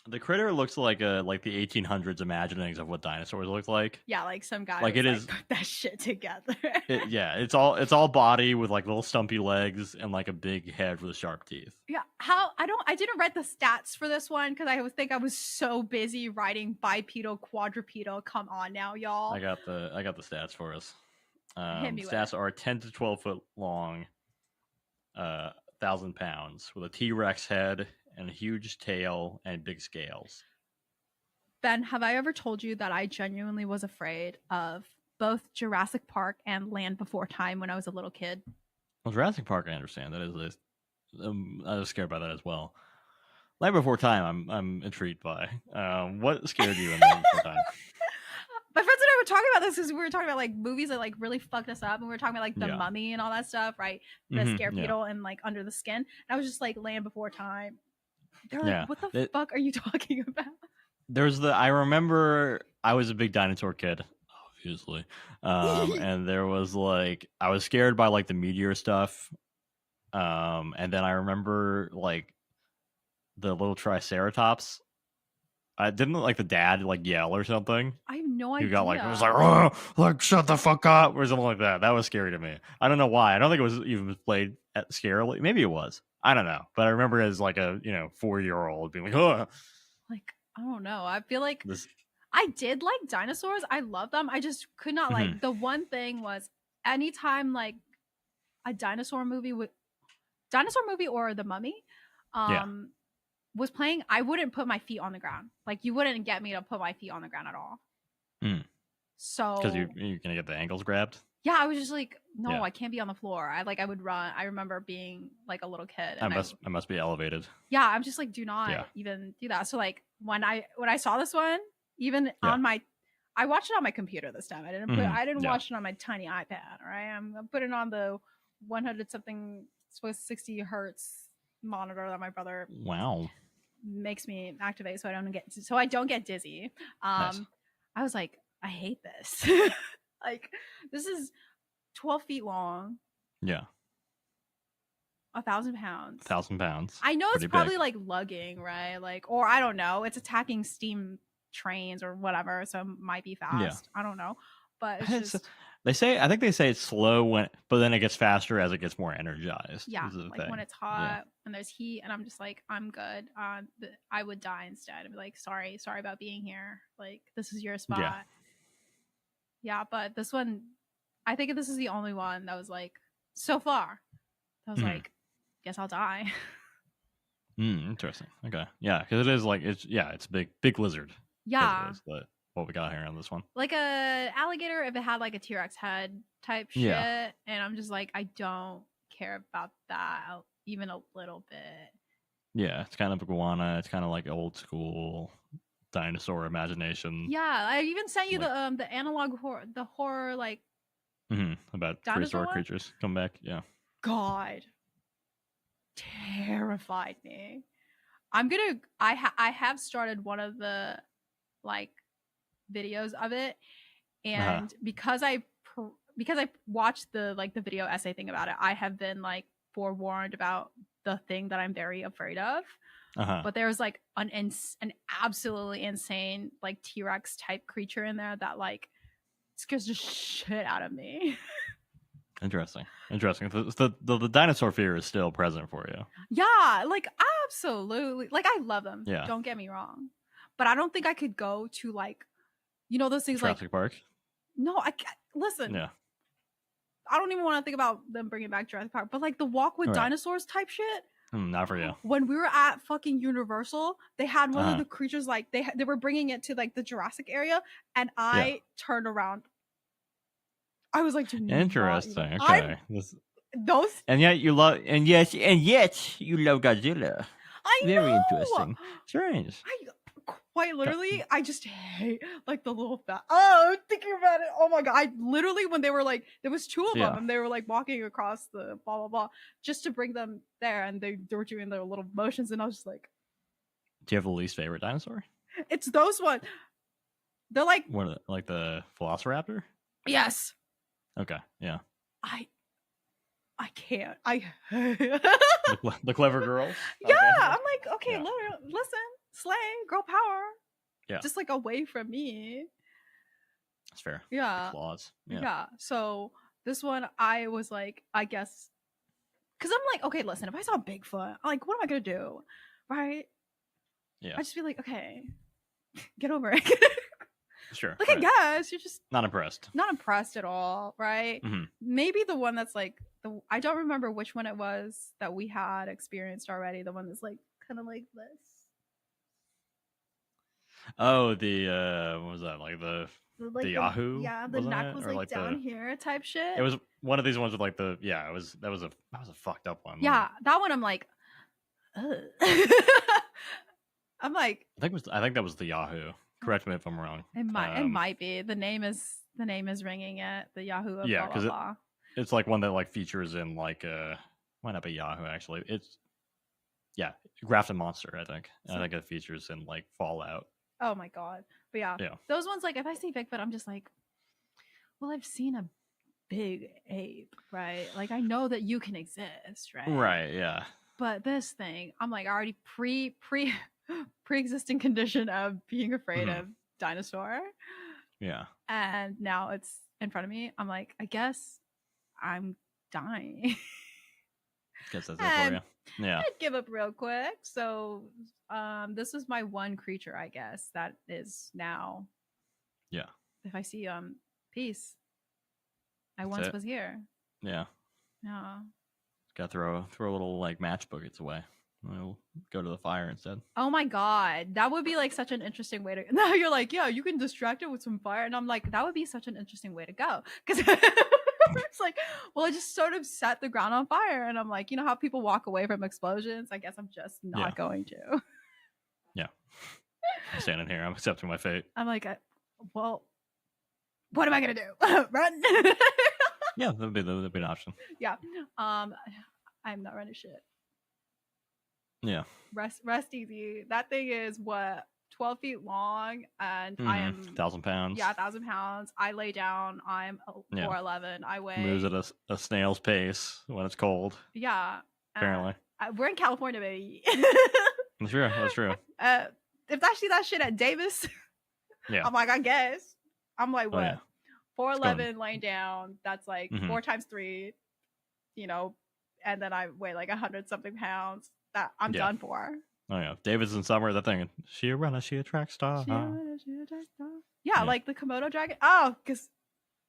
The critter looks like the 1800s imaginings of what dinosaurs look like. Yeah, like some guy like was it is put that shit together. It's all body with like little stumpy legs and like a big head with sharp teeth. Yeah, I didn't write the stats for this one because I was so busy writing bipedal, quadrupedal. Come on now, y'all. I got the stats for us. Hit me with Stats it. are 10 to 12 foot long, 1,000 pounds, with a T-Rex head and a huge tail and big scales. Ben, have I ever told you that I genuinely was afraid of both Jurassic Park and Land Before Time when I was a little kid? Well, Jurassic Park, I understand. That is, I was scared by that as well. Land Before Time, I'm intrigued by. What scared you in Land Before Time? My friends and I were talking about this because we were talking about like movies that like really fucked us up, and we were talking about like the Mummy and all that stuff, right? The scare people and like Under the Skin. And I was just like, Land Before Time. They're like, what the fuck are you talking about? I remember I was a big dinosaur kid, obviously. And there was like, I was scared by like the meteor stuff. And then I remember like the little Triceratops. I didn't like the dad like yell or something. I have no idea. You got like, it was like, oh, like shut the fuck up or something like that. That was scary to me. I don't know why. I don't think it was even played at scarily. Maybe it was. I don't know. But I remember as like a 4-year-old being like, oh. Like, I don't know. I feel like I did like dinosaurs. I love them. I just could not like the one thing was anytime like a dinosaur movie or The Mummy was playing, I wouldn't put my feet on the ground. Like you wouldn't get me to put my feet on the ground at all. So because you're gonna get the ankles grabbed. Yeah, I was just like, no, I can't be on the floor. I would run. I remember being like a little kid. And I must be elevated. Yeah, I'm just like, do not even do that. So like when I saw this one, even on my, I watched it on my computer this time. I didn't watch it on my tiny iPad. All right, I'm putting on the 100 something, supposed 60 hertz monitor that my brother makes me activate so I don't get dizzy. Nice. I was like, I hate this. Like this is 12 feet long. Yeah. 1,000 pounds. 1,000 pounds. I know it's probably big. Like lugging, right? Like, or I don't know. It's attacking steam trains or whatever, so it might be fast. Yeah. I don't know, but it's just. I think they say it's slow but then it gets faster as it gets more energized. Yeah, like when it's hot, when there's heat, and I'm just like, I'm good. I would die instead. I'd be like, sorry about being here. Like, this is your spot. Yeah, but this one, I think this is the only one that was like, so far, I was like, guess I'll die. Interesting. Okay. Yeah, because it is like, it's big lizard. Yeah. But what we got here on this one. Like a alligator if it had like a T-Rex head type shit. Yeah. And I'm just like, I don't care about that even a little bit. Yeah, it's kind of iguana. It's kind of like old school dinosaur imagination. Yeah, I even sent you the analog horror like about prehistoric creatures come back. Yeah. God, terrified me. I have started one of the like videos of it, and because I watched the video essay thing about it, I have been like forewarned about the thing that I'm very afraid of. But there's like an absolutely insane like T-Rex type creature in there that like scares the shit out of me. Interesting. The dinosaur fear is still present for you. Yeah, like absolutely. Like I love them. Yeah. Don't get me wrong, but I don't think I could go to like, those things Jurassic like Park. No, I can't. Listen. Yeah. I don't even want to think about them bringing back Jurassic Park, but like the walk with dinosaurs type shit. Not for you. When we were at fucking Universal, they had one of the creatures like they were bringing it to like the Jurassic area, and I turned around. I was like, interesting. Okay. Those and yet you love Godzilla. I know. Very interesting. Strange. Quite literally, I just hate like the little fat. Oh, thinking about it. Oh my god! I literally, when they were like, there was two of them, and they were like walking across the blah blah blah, just to bring them there, and they were doing their little motions, and I was just like, do you have a least favorite dinosaur? It's those ones. They're like what, like the Velociraptor? Yes. Okay. Yeah. I can't. The clever girls. Yeah, okay. I'm like, okay, listen. slang, girl power. Yeah. Just like away from me. That's fair. Yeah. The claws. Yeah. So this one, I was like, I guess, because I'm like, okay, listen, if I saw Bigfoot, I'm like, what am I gonna do, right? Yeah. I'd just be like, okay, get over it. Sure. Like, right. I guess you're just not impressed. Not impressed at all, right? Mm-hmm. Maybe the one that's like I don't remember which one it was that we had experienced already. The one that's like kind of like this. Oh, the what was that? Like the Yahoo? Yeah, the neck was like down here type shit. It was one of these ones with like that was a fucked up one. Yeah, that one I'm like, I'm like, I think that was the Yahoo. Correct me if I'm wrong. It might be. The name is ringing it. The Yahoo. Yeah, because it's like one that like features in like might not be Yahoo actually. It's Grafton Monster. I think it features in like Fallout. Oh my god! But yeah, those ones like if I see Bigfoot, I'm just like, well, I've seen a big ape, right? Like I know that you can exist, right? Right. Yeah. But this thing, I'm like already pre-existing condition of being afraid of dinosaur. Yeah. And now it's in front of me. I'm like, I guess I'm dying. Guess that's it for you. Yeah. I'd give up real quick. So this is my one creature, I guess, that is now. Yeah. If I see peace. I once was here. Yeah. Yeah. Gotta throw a little like match buckets away. We'll go to the fire instead. Oh my god, that would be like such an interesting way to. Now you're like, yeah, you can distract it with some fire, and I'm like, that would be such an interesting way to go because it's like, well, I just sort of set the ground on fire, and I'm like, you know how people walk away from explosions? I guess I'm just not going to. Yeah, I'm standing here. I'm accepting my fate. I'm like, well, what am I gonna do? Run? Yeah, that'd be an option. Yeah, I'm not running shit. Yeah. Rest easy. That thing is what 12 feet long, and I am 1,000 pounds. Yeah, 1,000 pounds. I lay down. I'm 4'11". I weigh. Moves at a snail's pace when it's cold. Yeah. Apparently. We're in California, baby. That's true. That's true. If I see that shit at Davis, I'm like, I guess. I'm like, what? 4'11" laying down. That's like 4 times 3. You know, and then I weigh like 100-something pounds. That I'm done for. Oh yeah, David's in summer. That thing. She a track star. Yeah, like the Komodo dragon. Oh, because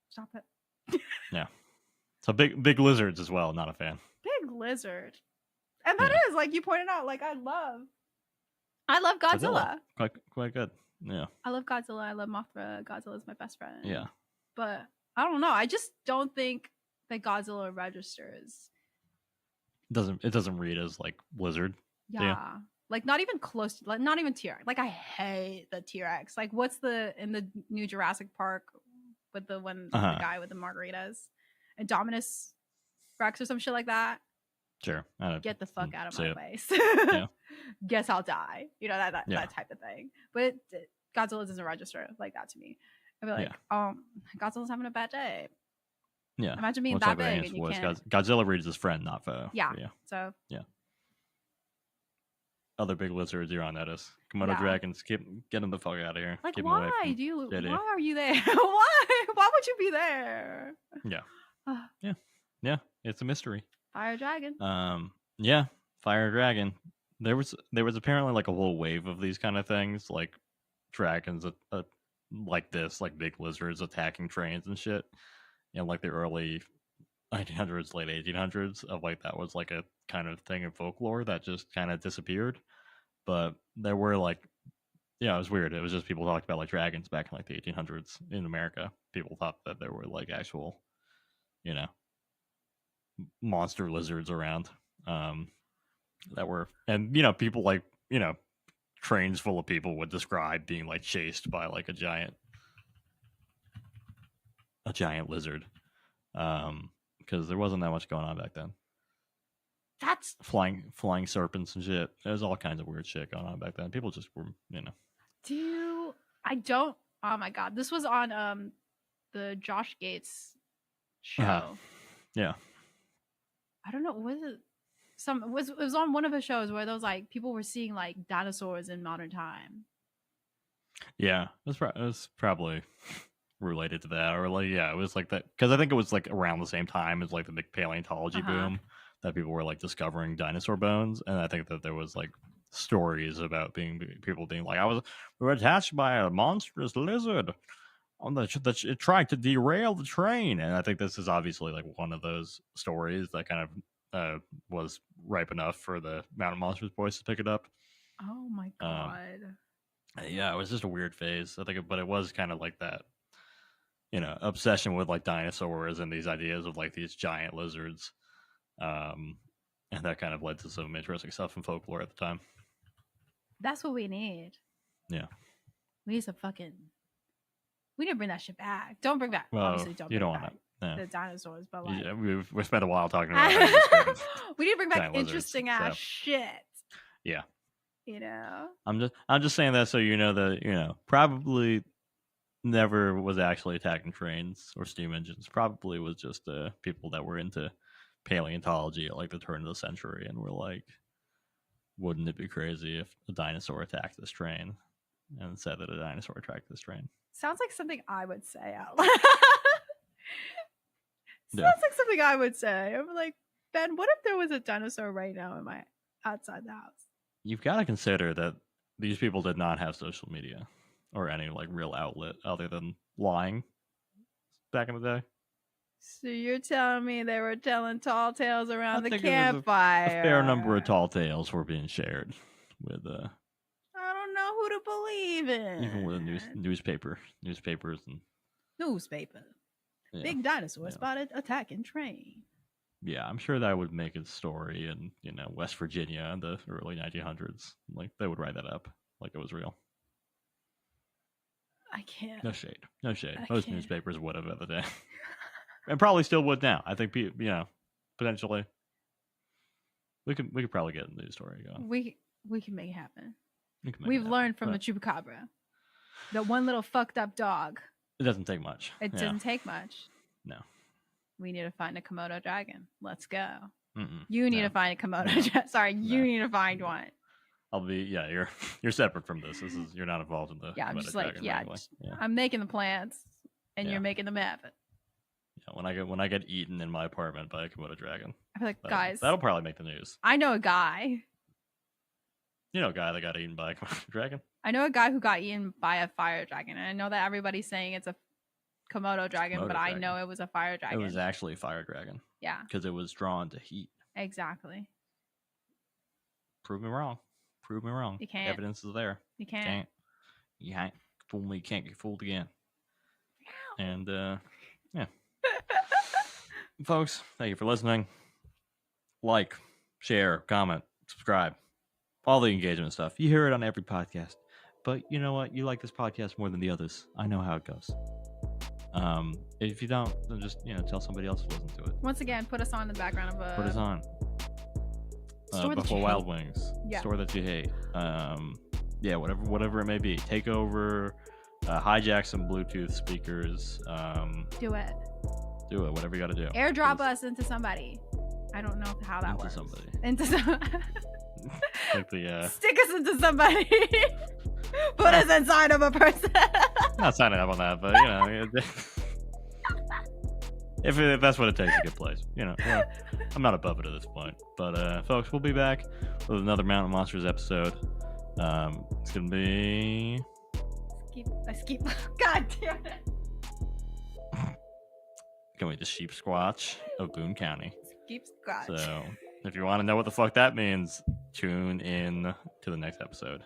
stop it. Yeah. So big lizards as well. Not a fan. Big lizard, and that is like you pointed out. Like I love Godzilla. Quite good. Yeah. I love Godzilla. I love Mothra. Godzilla's my best friend. Yeah. But I don't know. I just don't think that Godzilla registers. It doesn't read as like lizard. Yeah. Like not even close to, like not even T-Rex. Like I hate the T-Rex. Like what's in the new Jurassic Park with the guy with the margaritas, Indominus Rex or some shit like that. Sure. Get the fuck out of my face. Yeah. Guess I'll die. You know, that type of thing. But Godzilla doesn't register like that to me. I'd be like, Godzilla's having a bad day. Yeah. Imagine being that big and you can't. Godzilla reads his friend, not foe. Yeah. So. Yeah. Other big lizards you're on notice. Komodo dragons, get them the fuck out of here. Like, keep why are you there? Why would you be there? Yeah. Yeah. It's a mystery. Fire dragon. Yeah. Fire dragon. There was apparently like a whole wave of these kind of things, like dragons like this, like big lizards attacking trains and shit. In like the early 1900s, late 1800s, of like that was like a kind of thing in folklore that just kind of disappeared. But there were like, it was weird. It was just people talked about like dragons back in like the 1800s in America. People thought that there were like actual, monster lizards around that were, and people like, trains full of people would describe being like chased by like a giant lizard, because there wasn't that much going on back then. That's flying serpents and shit. There's all kinds of weird shit going on back then. People just were, oh my god, this was on the Josh Gates show. Yeah. I don't know, was it it was on one of the shows where those like people were seeing like dinosaurs in modern time. Yeah, it was probably related to that, or like it was like that because I think it was like around the same time as like the big paleontology boom that people were like discovering dinosaur bones, and I think that there was like stories about people being like, we were attached by a monstrous lizard on it tried to derail the train, and I think this is obviously like one of those stories that kind of was ripe enough for the Mountain Monsters boys to pick it up. Oh my god. Yeah, it was just a weird phase. I think, but it was kind of like that, obsession with like dinosaurs and these ideas of like these giant lizards, and that kind of led to some interesting stuff in folklore at the time. That's what we need. Yeah, we need some fucking. We need to bring that shit back. Don't bring back. Well, obviously, don't. You don't want the dinosaurs, but like we spent a while talking about. It. We need to bring back interesting ass shit. Yeah. I'm just saying that so you know that probably never was actually attacking trains or steam engines. Probably was just people that were into paleontology at like the turn of the century and were like, wouldn't it be crazy if a dinosaur attacked this train? And said that a dinosaur attacked this train. Sounds like something I would say out loud. Sounds like something I would say. I'm like, Ben, what if there was a dinosaur right now in my outside the house? You've got to consider that these people did not have social media or any like real outlet other than lying back in the day. So you're telling me they were telling tall tales around the campfire? A fair number of tall tales were being shared with I don't know who to believe in. Even with newspapers and newspaper. Yeah. Big dinosaur spotted attacking train. Yeah, I'm sure that would make a story in West Virginia in the early 1900s. Like they would write that up like it was real. I can't. No shade. Most newspapers would have at the day, and probably still would now. I think potentially we could probably get a news story going. We can make it happen. We've learned from the chupacabra, the one little fucked up dog. It doesn't take much. It doesn't take much. No. We need to find a Komodo dragon. Let's go. You need to find a Komodo dragon. Sorry, you need to find one. I'll be you're separate from this. You're not involved in the I'm just like I'm making the plans and you're making them happen. Yeah, when I get eaten in my apartment by a Komodo dragon. I feel like guys, that'll probably make the news. I know a guy. You know a guy that got eaten by a Komodo dragon? I know a guy who got eaten by a fire dragon. And I know that everybody's saying it's a Komodo dragon, but I know it was a fire dragon. It was actually a fire dragon. Yeah. Because it was drawn to heat. Exactly. Prove me wrong. You can't. Evidence is there. You can't. You can't fool me. You can't get fooled again. And, yeah. Folks, thank you for listening. Like, share, comment, subscribe. All the engagement stuff. You hear it on every podcast. But you know what? You like this podcast more than the others. I know how it goes. If you don't, then just tell somebody else to listen to it. Once again, put us on in the background of put us on. Before Wild Wings. Store that you hate. Whatever it may be. Take over. Hijack some Bluetooth speakers. Do it. Whatever you got to do. Airdrop us into somebody. I don't know how that works. Into somebody. Stick us into somebody. Put us inside of a person. Not signing up on that, but if that's what it takes to get plays, I'm not above it at this point. But folks, we'll be back with another Mountain Monsters episode. It's gonna be Skeep. God damn it. Gonna be the Sheep Squatch of Boone County. Skeep Squatch. So if you want to know what the fuck that means, tune in to the next episode.